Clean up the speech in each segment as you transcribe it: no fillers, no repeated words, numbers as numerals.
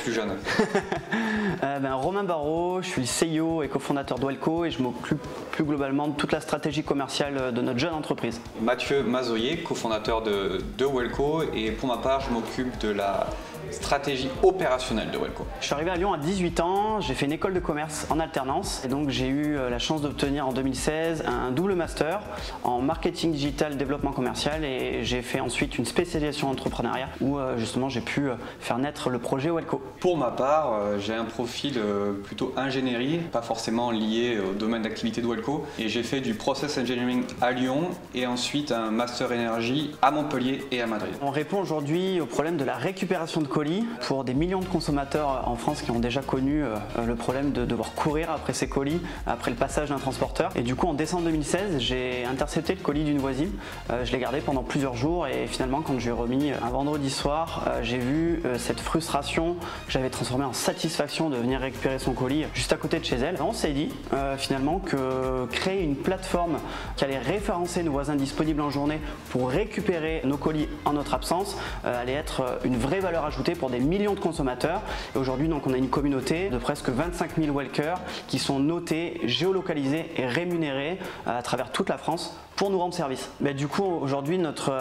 plus jeune. Romain Barraud, je suis CEO et cofondateur de Welco et je m'occupe plus globalement de toute la stratégie commerciale de notre jeune entreprise. Mathieu Mazoyer, cofondateur de Welco, et pour ma part, je m'occupe de la stratégie opérationnelle de Welco. Je suis arrivé à Lyon à 18 ans, j'ai fait une école de commerce en alternance et donc j'ai eu la chance d'obtenir en 2016 un double master en marketing digital développement commercial et j'ai fait ensuite une spécialisation en entrepreneuriat où justement j'ai pu faire naître le projet Welco. Pour ma part, j'ai un profil plutôt ingénierie, pas forcément lié au domaine d'activité de Welco, et j'ai fait du process engineering à Lyon et ensuite un master énergie à Montpellier et à Madrid. On répond aujourd'hui au problème de la récupération de colis pour des millions de consommateurs en France qui ont déjà connu le problème de devoir courir après ces colis, après le passage d'un transporteur. Et du coup, en décembre 2016, j'ai intercepté le colis d'une voisine. Je l'ai gardé pendant plusieurs jours et finalement, quand je lui ai remis un vendredi soir, j'ai vu cette frustration que j'avais transformée en satisfaction de venir récupérer son colis juste à côté de chez elle. On s'est dit finalement que créer une plateforme qui allait référencer nos voisins disponibles en journée pour récupérer nos colis en notre absence allait être une vraie valeur ajoutée pour des millions de consommateurs. Et aujourd'hui, donc, on a une communauté de presque 25 000 Welkers qui sont notés, géolocalisés et rémunérés à travers toute la France pour nous rendre service. Du coup, aujourd'hui, notre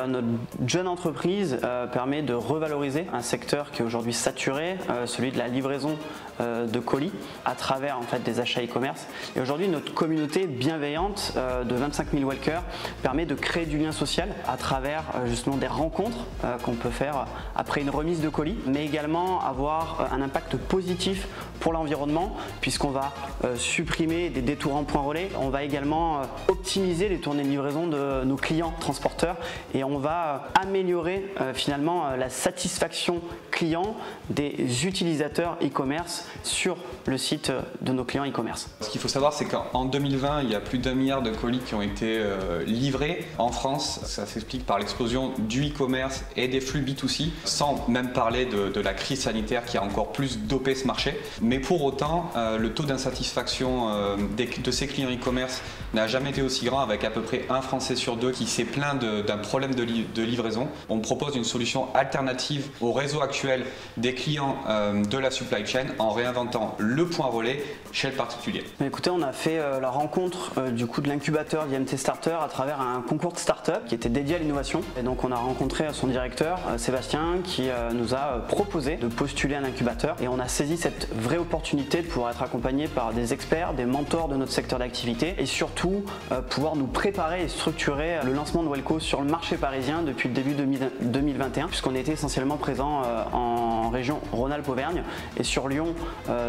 jeune entreprise permet de revaloriser un secteur qui est aujourd'hui saturé, celui de la livraison de colis à travers en fait des achats e-commerce. Et aujourd'hui, notre communauté bienveillante de 25 000 Welkers permet de créer du lien social à travers justement des rencontres qu'on peut faire après une remise de colis, mais également avoir un impact positif pour l'environnement puisqu'on va supprimer des détours en point relais. On va également optimiser les tournées de livraison de nos clients transporteurs et on va améliorer finalement la satisfaction client des utilisateurs e-commerce sur le site de nos clients e-commerce. Ce qu'il faut savoir, c'est qu'en 2020, il y a plus d'1 milliard de colis qui ont été livrés en France. Ça s'explique par l'explosion du e-commerce et des flux B2C, sans même parler de la crise sanitaire qui a encore plus dopé ce marché. Mais pour autant, le taux d'insatisfaction de ces clients e-commerce n'a jamais été aussi grand, avec à peu près un Français sur deux qui s'est plaint d'un problème de livraison. On propose une solution alternative au réseau actuel des clients de la supply chain en réinventant le point relais chez le particulier. Écoutez, on a fait la rencontre du coup de l'incubateur d'IMT Starter à travers un concours de start-up qui était dédié à l'innovation. Et donc on a rencontré son directeur, Sébastien, qui nous a proposé de postuler à l'incubateur. Et on a saisi cette vraie opportunité de pouvoir être accompagné par des experts, des mentors de notre secteur d'activité et surtout pouvoir nous préparer et structurer le lancement de Welco sur le marché parisien depuis le début 2021, puisqu'on était essentiellement présent en région Rhône-Alpes-Auvergne et sur Lyon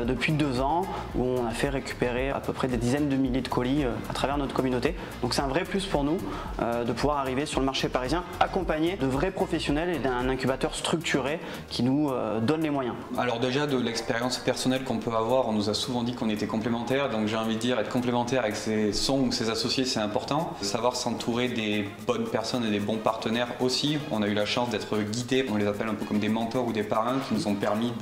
depuis 2 ans, où on a fait récupérer à peu près des dizaines de milliers de colis à travers notre communauté. Donc c'est un vrai plus pour nous de pouvoir arriver sur le marché parisien accompagné de vrais professionnels et d'un incubateur structuré qui nous donne les moyens. Alors déjà, de l'expérience personnelle qu'on peut avoir, on nous a souvent dit qu'on était complémentaires, donc j'ai envie de dire être complémentaire avec son ou ses associés, c'est important. Savoir s'entourer des bonnes personnes et des bons partenaires aussi. On a eu la chance d'être guidés, on les appelle un peu comme des mentors ou des parrains qui nous ont permis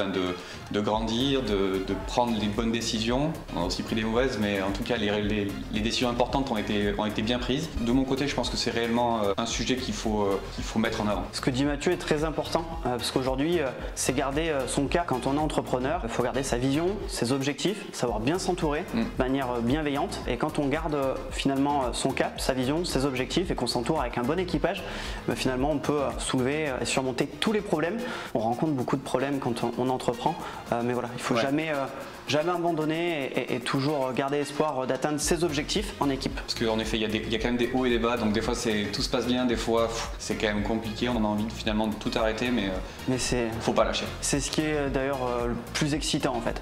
de grandir, de prendre les bonnes décisions. On a aussi pris des mauvaises, mais en tout cas les décisions importantes ont été bien prises. De mon côté, je pense que c'est réellement un sujet qu'il faut mettre en avant. Ce que dit Mathieu est très important parce qu'aujourd'hui, c'est garder son cap quand on est entrepreneur. Il faut garder sa vision, ses objectifs, savoir bien s'entourer de manière bienveillante. Et quand on garde finalement son cap, sa vision, ses objectifs et qu'on s'entoure avec un bon équipage, finalement on peut soulever et surmonter tous les problèmes. On rencontre beaucoup de problèmes quand on entreprend, mais voilà, il faut jamais abandonner et toujours garder espoir d'atteindre ses objectifs en équipe. Parce qu'en effet, il y a quand même des hauts et des bas, donc des fois tout se passe bien, des fois c'est quand même compliqué, on a envie finalement de tout arrêter, mais faut pas lâcher. C'est ce qui est d'ailleurs le plus excitant en fait.